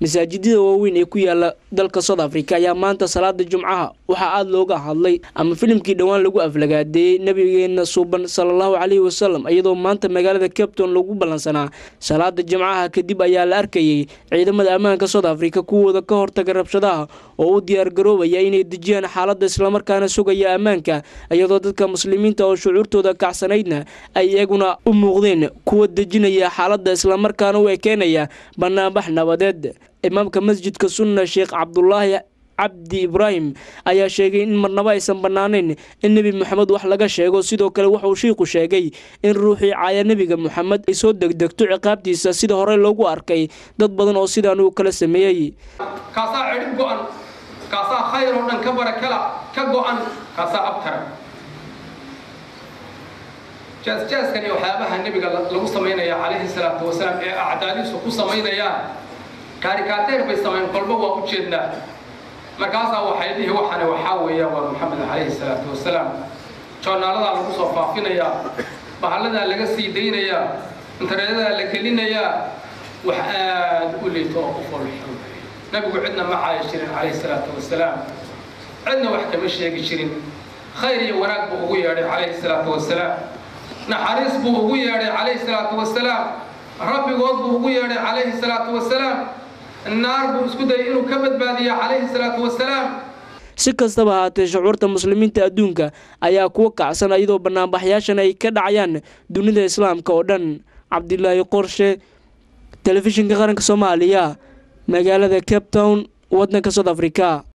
masaajidada waaweyn ee ku yaala dalka South Africa ayaa maanta salaada Jumcaha waxa aad looga hadlay ama filimkii dhawaan lagu aflagaaday nabigeena suuban sallallahu alayhi wasallam iyadoo maanta magaalada Cape Town lagu balansanaa salaada Jumcaha kadib ayaa la arkayay ciidamada ammaanka South Africa kuwooda ka hortaga rabshadaha oo u diyaar garoobaya inay dejiyaan xaaladda isla markaana sugaya ammaanka iyadoo dadka muslimiinta oo shucuurtooda kacsanaydna ay iyaguna u muuqdeen kuwa dejinaya xaaladda isla markaana u ekeenaya banaanbax nabadeed imaamka masjidka sunna Sheikh Abdullah Abdi Ibrahim ayaa sheegay in marnaba aysan banaaneyn in Nabi Muhammad wax laga sheego sidoo kale waxa uu sheekhu sheegay in ruuxii caaya Nabiga Muhammad ay soo degdegto ciqaabtiisa sida hore loogu arkay dad badan oo sidaan uu kala sameeyay kaasa cirib go'an kaasa khayr oo dhan ka barakala ka go'an kaasa abtar jaas-jaaskani waxyaabaha nabiga lagu sameeynaya calayhi salaatu wasalaam ee acdaadiisu ku sameynayaan karikaateer bay sameyn qolba waa u jeednaa markaasaa waxay dhihi waxana waxaa weeyaan waa Muhammad calayhi salaatu wasalaam joornaaladaa lagu soo faafinayaa bahalladaa laga sii daynayaa internetada la gelinayaa wax aad u liito oo u folxun nabigu cidna ma caayishirin calayhi salaatu wasalaam cidna wax kama sheegi jirin khayr iyo wanaag buu ugu yeedhay calayhi salaatu wasalaam naxariis buu ugu yeedhay calayhi salaatu wasalaam rabbigood buu ugu yeedhay calayhi salaatu wasalaam النار بوسكده إنه كبد بادية عليه الصلاة والسلام. si kastaba haatee shucuurta muslimiinta adduunka ayaa kuwa kacsan iyadoo banaanbaxyaashan ay ka dhacayaan dunida islaamka oo dhan. Cabdillaahi Qorshe, telefishinka qaranka Soomaaliya, magaalada Cape Town, waddanka South Africa.